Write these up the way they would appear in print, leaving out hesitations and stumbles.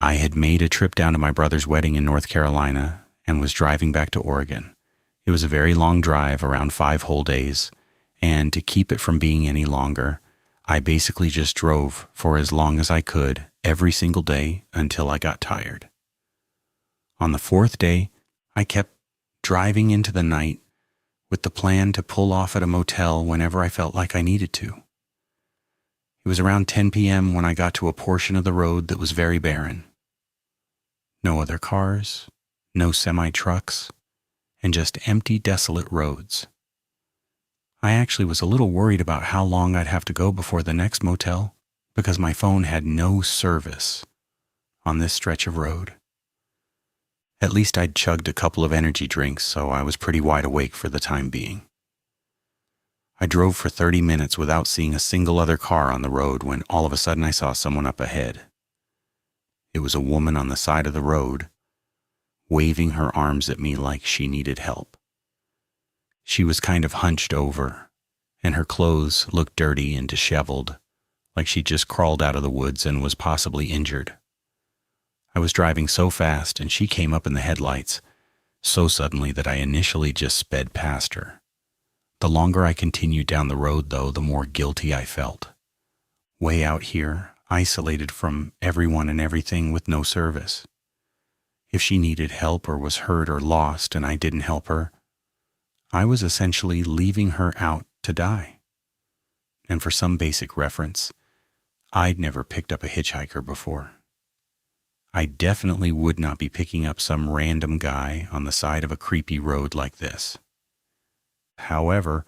I had made a trip down to my brother's wedding in North Carolina and was driving back to Oregon. It was a very long drive, around 5 whole days, and to keep it from being any longer, I basically just drove for as long as I could every single day until I got tired. On the 4th day, I kept driving into the night with the plan to pull off at a motel whenever I felt like I needed to. It was around 10 p.m. when I got to a portion of the road that was very barren. No other cars, no semi-trucks, and just empty, desolate roads. I actually was a little worried about how long I'd have to go before the next motel because my phone had no service on this stretch of road. At least I'd chugged a couple of energy drinks, so I was pretty wide awake for the time being. I drove for 30 minutes without seeing a single other car on the road when all of a sudden I saw someone up ahead. It was a woman on the side of the road, waving her arms at me like she needed help. She was kind of hunched over, and her clothes looked dirty and disheveled, like she'd just crawled out of the woods and was possibly injured. I was driving so fast, and she came up in the headlights so suddenly that I initially just sped past her. The longer I continued down the road, though, the more guilty I felt. Way out here, isolated from everyone and everything with no service. If she needed help or was hurt or lost and I didn't help her, I was essentially leaving her out to die. And for some basic reference, I'd never picked up a hitchhiker before. I definitely would not be picking up some random guy on the side of a creepy road like this. However,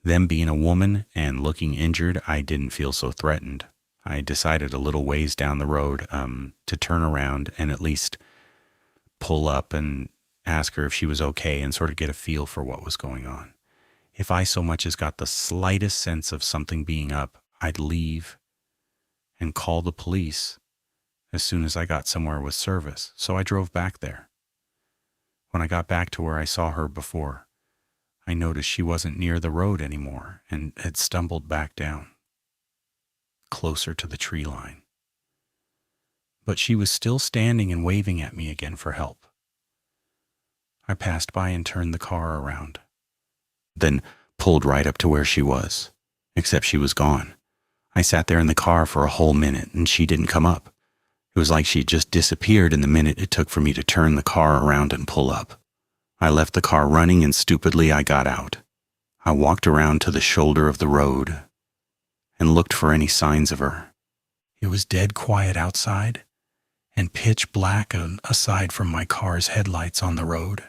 them being a woman and looking injured, I didn't feel so threatened. I decided a little ways down the road to turn around and at least pull up and ask her if she was okay and sort of get a feel for what was going on. If I so much as got the slightest sense of something being up, I'd leave and call the police as soon as I got somewhere with service. So I drove back there. When I got back to where I saw her before, I noticed she wasn't near the road anymore and had stumbled back down, closer to the tree line. But she was still standing and waving at me again for help. I passed by and turned the car around, then pulled right up to where she was, except she was gone. I sat there in the car for a whole minute and she didn't come up. It was like she'd just disappeared in the minute it took for me to turn the car around and pull up. I left the car running and stupidly I got out. I walked around to the shoulder of the road and looked for any signs of her. It was dead quiet outside and pitch black aside from my car's headlights on the road.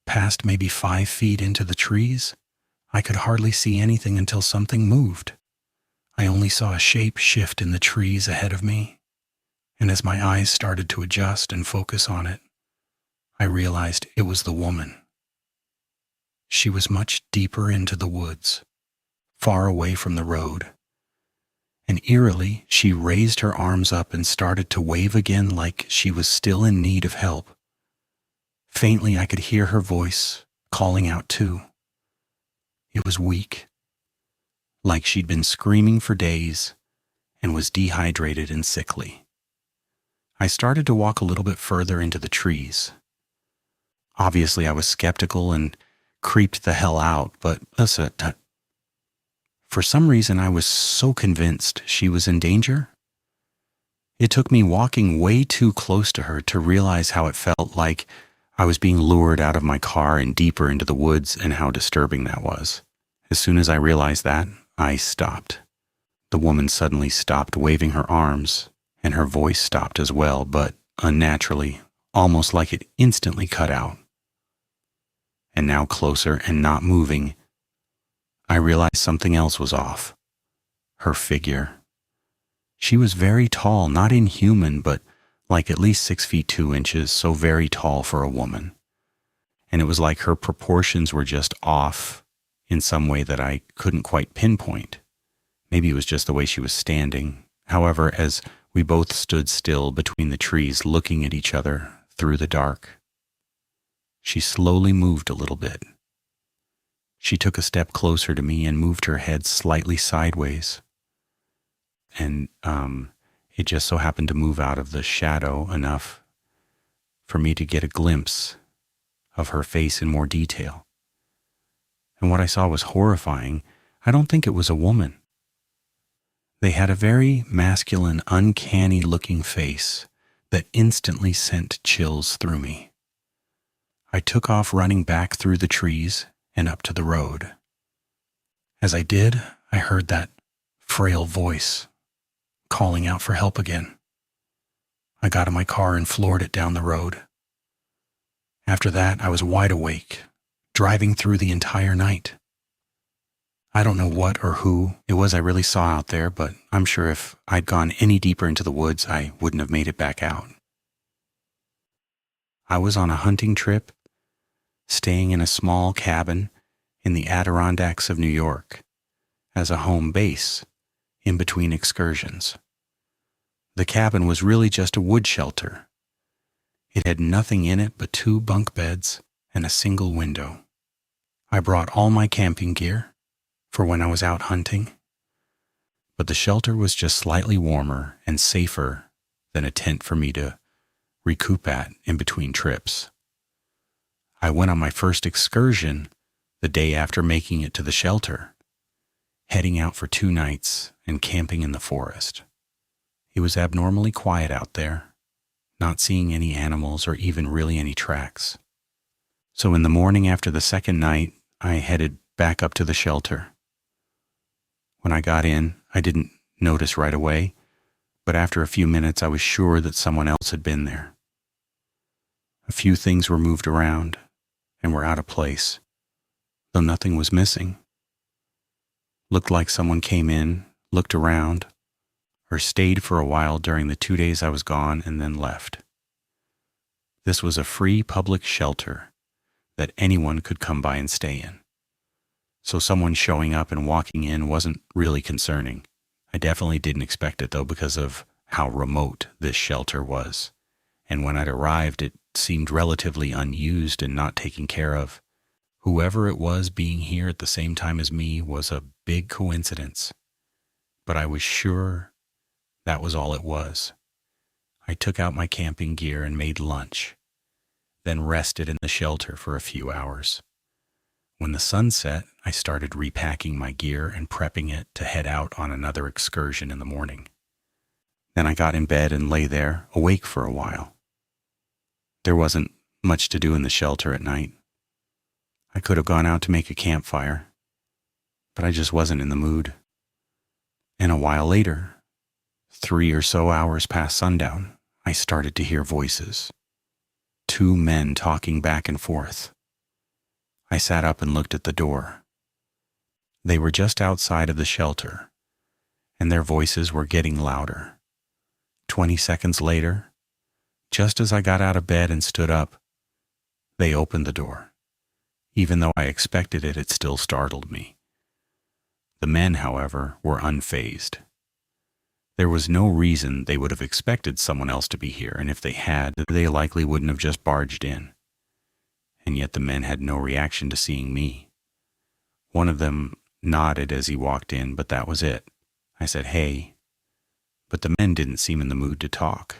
Past maybe 5 feet into the trees, I could hardly see anything until something moved. I only saw a shape shift in the trees ahead of me, and as my eyes started to adjust and focus on it, I realized it was the woman. She was much deeper into the woods, far away from the road, and eerily she raised her arms up and started to wave again like she was still in need of help. Faintly I could hear her voice calling out too. It was weak, like she'd been screaming for days and was dehydrated and sickly. I started to walk a little bit further into the trees. Obviously, I was skeptical and creeped the hell out, but for some reason I was so convinced she was in danger. It took me walking way too close to her to realize how it felt like I was being lured out of my car and deeper into the woods and how disturbing that was. As soon as I realized that, I stopped. The woman suddenly stopped waving her arms, and her voice stopped as well, but unnaturally, almost like it instantly cut out. And now closer and not moving, I realized something else was off. Her figure. She was very tall, not inhuman, but like at least 6 feet 2 inches, so very tall for a woman. And it was like her proportions were just off in some way that I couldn't quite pinpoint. Maybe it was just the way she was standing. However, as we both stood still between the trees looking at each other through the dark, she slowly moved a little bit. She took a step closer to me and moved her head slightly sideways. And It just so happened to move out of the shadow enough for me to get a glimpse of her face in more detail. And what I saw was horrifying. I don't think it was a woman. They had a very masculine, uncanny-looking face that instantly sent chills through me. I took off running back through the trees and up to the road. As I did, I heard that frail voice calling out for help again. I got in my car and floored it down the road. After that, I was wide awake, driving through the entire night. I don't know what or who it was I really saw out there, but I'm sure if I'd gone any deeper into the woods, I wouldn't have made it back out. I was on a hunting trip, staying in a small cabin in the Adirondacks of New York as a home base in between excursions. The cabin was really just a wood shelter. It had nothing in it but 2 bunk beds and a single window. I brought all my camping gear for when I was out hunting, but the shelter was just slightly warmer and safer than a tent for me to recoup at in between trips. I went on my first excursion the day after making it to the shelter, heading out for 2 nights and camping in the forest. It was abnormally quiet out there, not seeing any animals or even really any tracks. So in the morning after the second night, I headed back up to the shelter. When I got in, I didn't notice right away, but after a few minutes I was sure that someone else had been there. A few things were moved around and were out of place, though nothing was missing. Looked like someone came in, looked around, or stayed for a while during the 2 days I was gone and then left. This was a free public shelter that anyone could come by and stay in. So someone showing up and walking in wasn't really concerning. I definitely didn't expect it though because of how remote this shelter was. And when I'd arrived, it seemed relatively unused and not taken care of. Whoever it was being here at the same time as me was a big coincidence. But I was sure that was all it was. I took out my camping gear and made lunch, then rested in the shelter for a few hours. When the sun set, I started repacking my gear and prepping it to head out on another excursion in the morning. Then I got in bed and lay there, awake for a while. There wasn't much to do in the shelter at night. I could have gone out to make a campfire, but I just wasn't in the mood. And a while later, 3 or so hours past sundown, I started to hear voices. 2 men talking back and forth. I sat up and looked at the door. They were just outside of the shelter, and their voices were getting louder. 20 seconds later, just as I got out of bed and stood up, they opened the door. Even though I expected it, it still startled me. The men, however, were unfazed. There was no reason they would have expected someone else to be here, and if they had, they likely wouldn't have just barged in. And yet the men had no reaction to seeing me. One of them nodded as he walked in, but that was it. I said, "Hey," but the men didn't seem in the mood to talk.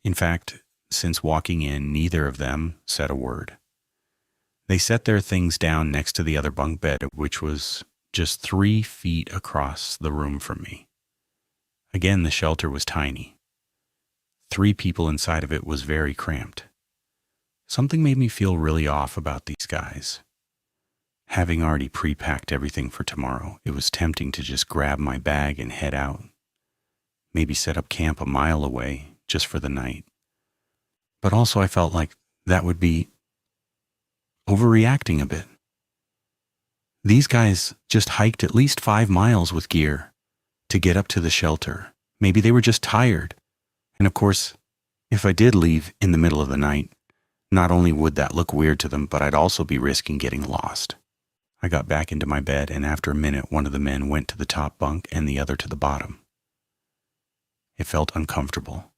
In fact, since walking in, neither of them said a word. They set their things down next to the other bunk bed, which was just 3 feet across the room from me. Again, the shelter was tiny. 3 people inside of it was very cramped. Something made me feel really off about these guys. Having already pre-packed everything for tomorrow, it was tempting to just grab my bag and head out. Maybe set up camp a mile away just for the night. But also I felt like that would be overreacting a bit. These guys just hiked at least 5 miles with gear to get up to the shelter. Maybe they were just tired. And of course, if I did leave in the middle of the night, not only would that look weird to them, but I'd also be risking getting lost. I got back into my bed, and after a minute, one of the men went to the top bunk and the other to the bottom. It felt uncomfortable.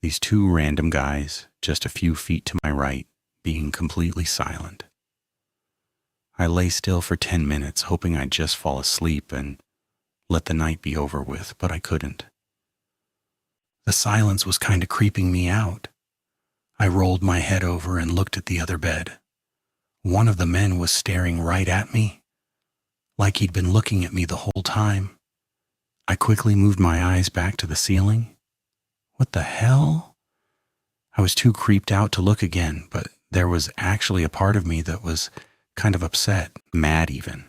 These 2 random guys, just a few feet to my right, being completely silent. I lay still for 10 minutes, hoping I'd just fall asleep and let the night be over with, but I couldn't. The silence was kind of creeping me out. I rolled my head over and looked at the other bed. One of the men was staring right at me, like he'd been looking at me the whole time. I quickly moved my eyes back to the ceiling. What the hell? I was too creeped out to look again, but there was actually a part of me that was kind of upset, mad even.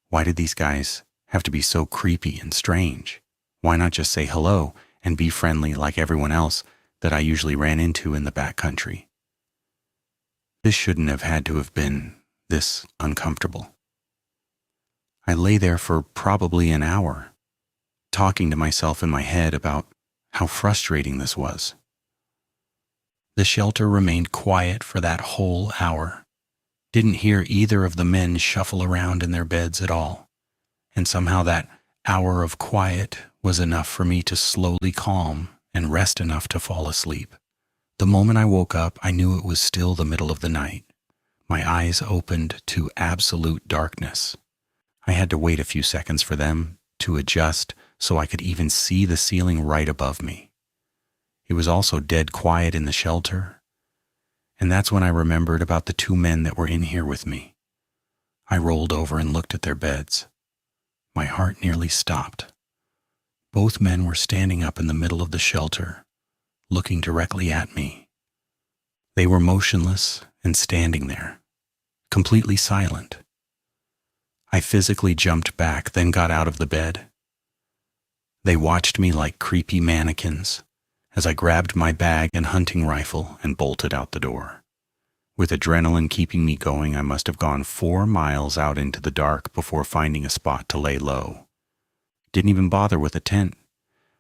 Why did these guys have to be so creepy and strange? Why not just say hello and be friendly like everyone else that I usually ran into in the backcountry? This shouldn't have had to have been this uncomfortable. I lay there for probably an hour, talking to myself in my head about how frustrating this was. The shelter remained quiet for that whole hour. Didn't hear either of the men shuffle around in their beds at all. And somehow that hour of quiet was enough for me to slowly calm and rest enough to fall asleep. The moment I woke up, I knew it was still the middle of the night. My eyes opened to absolute darkness. I had to wait a few seconds for them to adjust so I could even see the ceiling right above me. It was also dead quiet in the shelter, and that's when I remembered about the two men that were in here with me. I rolled over and looked at their beds. My heart nearly stopped. Both men were standing up in the middle of the shelter, looking directly at me. They were motionless and standing there, completely silent. I physically jumped back, then got out of the bed. They watched me like creepy mannequins as I grabbed my bag and hunting rifle and bolted out the door. With adrenaline keeping me going, I must have gone 4 miles out into the dark before finding a spot to lay low. Didn't even bother with a tent.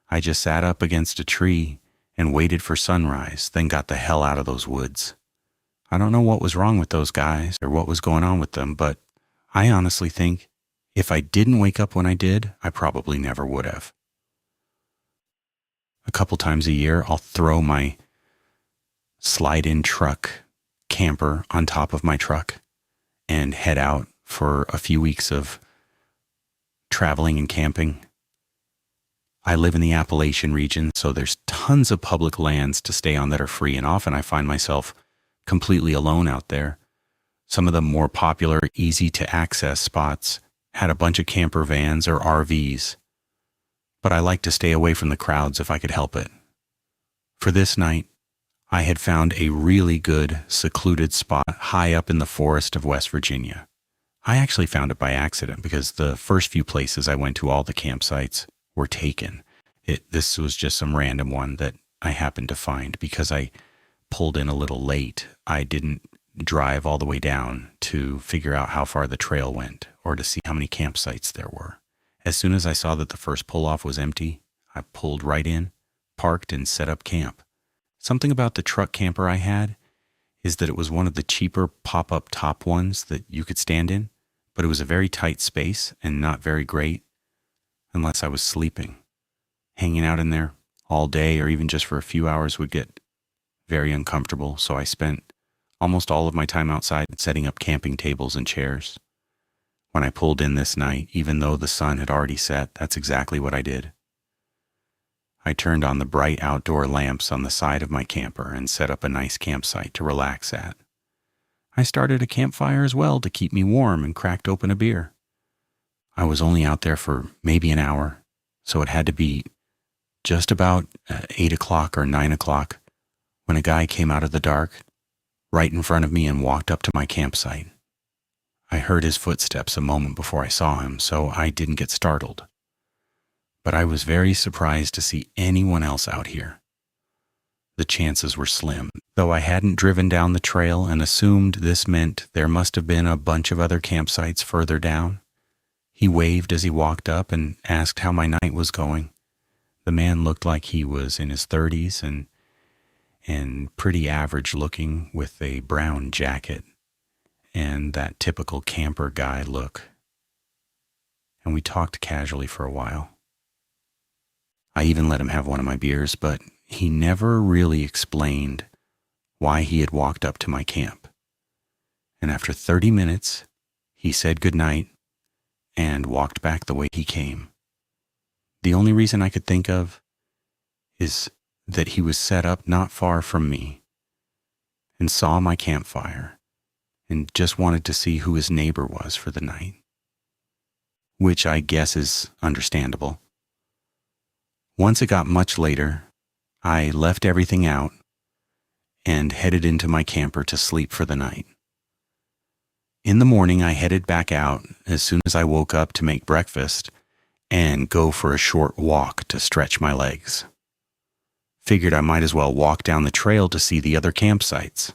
I just sat up against a tree and waited for sunrise, then got the hell out of those woods. I don't know what was wrong with those guys or what was going on with them, but I honestly think if I didn't wake up when I did, I probably never would have. A couple times a year, I'll throw my slide-in truck camper on top of my truck and head out for a few weeks of traveling and camping. I live in the Appalachian region, so there's tons of public lands to stay on that are free, and often I find myself completely alone out there. Some of the more popular, easy-to-access spots had a bunch of camper vans or RVs, but I like to stay away from the crowds if I could help it. For this night, I had found a really good, secluded spot high up in the forest of West Virginia. I actually found it by accident because the first few places I went to, all the campsites were taken. This was just some random one that I happened to find because I pulled in a little late. I didn't drive all the way down to figure out how far the trail went or to see how many campsites there were. As soon as I saw that the first pull-off was empty, I pulled right in, parked, and set up camp. Something about the truck camper I had is that it was one of the cheaper pop-up top ones that you could stand in, but it was a very tight space and not very great unless I was sleeping. Hanging out in there all day or even just for a few hours would get very uncomfortable, so I spent almost all of my time outside setting up camping tables and chairs. When I pulled in this night, even though the sun had already set, that's exactly what I did. I turned on the bright outdoor lamps on the side of my camper and set up a nice campsite to relax at. I started a campfire as well to keep me warm and cracked open a beer. I was only out there for maybe an hour, so it had to be just about 8 o'clock or 9 o'clock when a guy came out of the dark right in front of me and walked up to my campsite. I heard his footsteps a moment before I saw him, so I didn't get startled. But I was very surprised to see anyone else out here. The chances were slim, though I hadn't driven down the trail and assumed this meant there must have been a bunch of other campsites further down. He waved as he walked up and asked how my night was going. The man looked like he was in his 30s and pretty average looking with a brown jacket and that typical camper guy look. And we talked casually for a while. I even let him have one of my beers, but he never really explained why he had walked up to my camp. And after 30 minutes, he said goodnight and walked back the way he came. The only reason I could think of is that he was set up not far from me and saw my campfire and just wanted to see who his neighbor was for the night, which I guess is understandable. Once it got much later, I left everything out and headed into my camper to sleep for the night. In the morning, I headed back out as soon as I woke up to make breakfast and go for a short walk to stretch my legs. Figured I might as well walk down the trail to see the other campsites.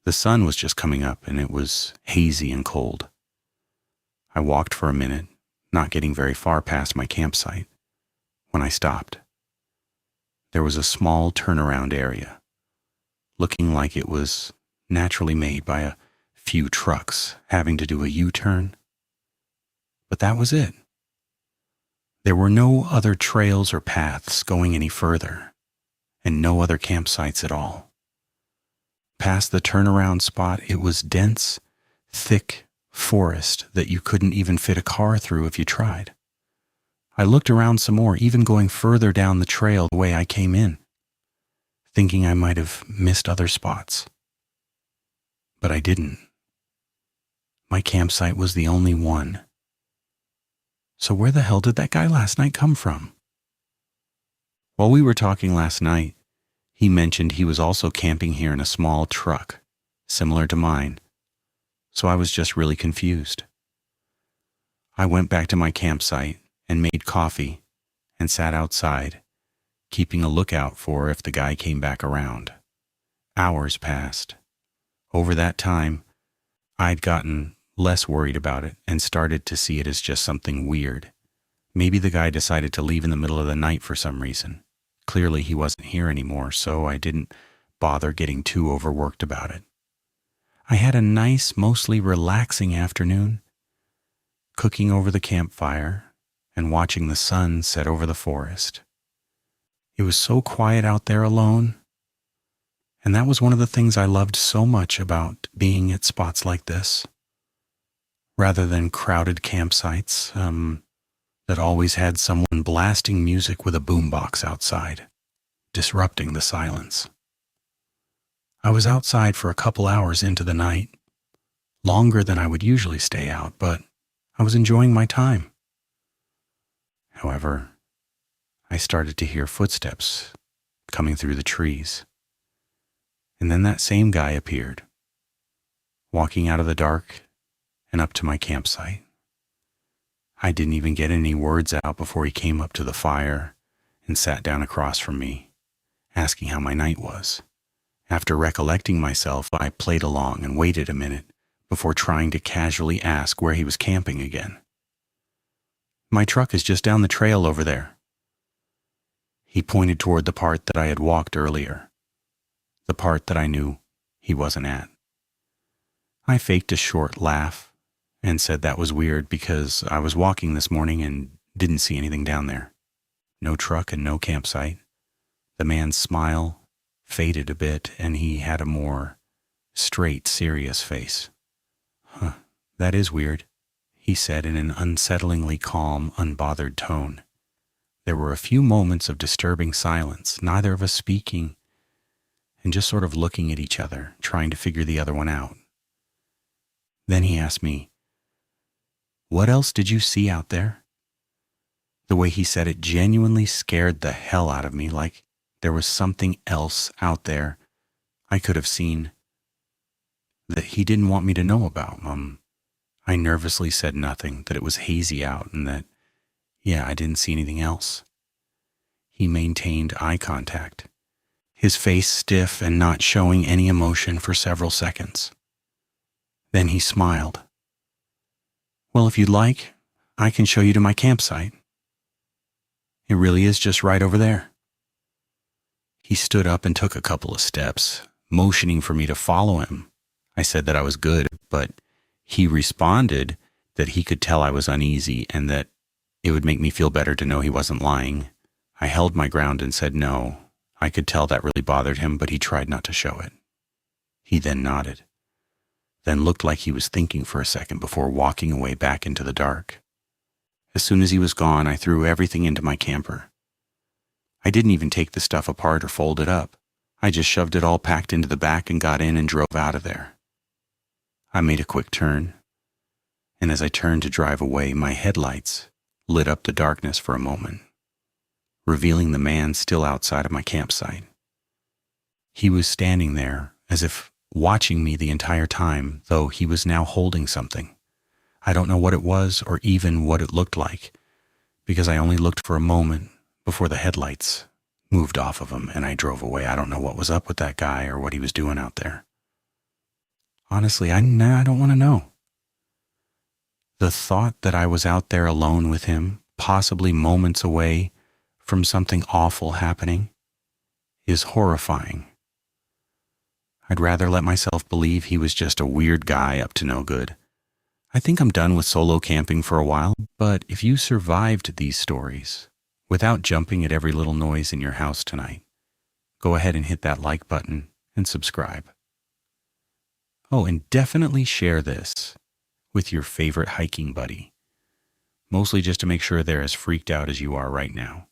The sun was just coming up and it was hazy and cold. I walked for a minute, not getting very far past my campsite, when I stopped. There was a small turnaround area, looking like it was naturally made by a few trucks having to do a U-turn. But that was it. There were no other trails or paths going any further, and no other campsites at all. Past the turnaround spot, it was dense, thick forest that you couldn't even fit a car through if you tried. I looked around some more, even going further down the trail the way I came in, thinking I might have missed other spots. But I didn't. My campsite was the only one. So where the hell did that guy last night come from? While we were talking last night, he mentioned he was also camping here in a small truck, similar to mine, so I was just really confused. I went back to my campsite and made coffee and sat outside, keeping a lookout for if the guy came back around. Hours passed. Over that time, I'd gotten less worried about it and started to see it as just something weird. Maybe the guy decided to leave in the middle of the night for some reason. Clearly he wasn't here anymore, so I didn't bother getting too overworked about it. I had a nice, mostly relaxing afternoon, cooking over the campfire and watching the sun set over the forest. It was so quiet out there alone, and that was one of the things I loved so much about being at spots like this, rather than crowded campsites that always had someone blasting music with a boombox outside, disrupting the silence. I was outside for a couple hours into the night, longer than I would usually stay out, but I was enjoying my time. However, I started to hear footsteps coming through the trees. And then that same guy appeared, walking out of the dark and up to my campsite. I didn't even get any words out before he came up to the fire and sat down across from me, asking how my night was. After recollecting myself, I played along and waited a minute before trying to casually ask where he was camping again. "My truck is just down the trail over there." He pointed toward the part that I had walked earlier, the part that I knew he wasn't at. I faked a short laugh and said that was weird because I was walking this morning and didn't see anything down there. No truck and no campsite. The man's smile faded a bit and he had a more straight, serious face. "Huh, that is weird," he said in an unsettlingly calm, unbothered tone. There were a few moments of disturbing silence, neither of us speaking, and just sort of looking at each other, trying to figure the other one out. Then he asked me, "What else did you see out there?" The way he said it genuinely scared the hell out of me, like there was something else out there I could have seen that he didn't want me to know about. I nervously said nothing, that it was hazy out and that, I didn't see anything else. He maintained eye contact, his face stiff and not showing any emotion for several seconds. Then he smiled. "Well, if you'd like, I can show you to my campsite. It really is just right over there." He stood up and took a couple of steps, motioning for me to follow him. I said that I was good, but he responded that he could tell I was uneasy and that it would make me feel better to know he wasn't lying. I held my ground and said no. I could tell that really bothered him, but he tried not to show it. He then nodded, then looked like he was thinking for a second before walking away back into the dark. As soon as he was gone, I threw everything into my camper. I didn't even take the stuff apart or fold it up. I just shoved it all packed into the back and got in and drove out of there. I made a quick turn, and as I turned to drive away, my headlights lit up the darkness for a moment, revealing the man still outside of my campsite. He was standing there as if watching me the entire time, though he was now holding something. I don't know what it was or even what it looked like, because I only looked for a moment before the headlights moved off of him and I drove away. I don't know what was up with that guy or what he was doing out there. Honestly, I don't want to know. The thought that I was out there alone with him, possibly moments away from something awful happening, is horrifying. I'd rather let myself believe he was just a weird guy up to no good. I think I'm done with solo camping for a while, but if you survived these stories without jumping at every little noise in your house tonight, go ahead and hit that like button and subscribe. Oh, and definitely share this with your favorite hiking buddy, mostly just to make sure they're as freaked out as you are right now.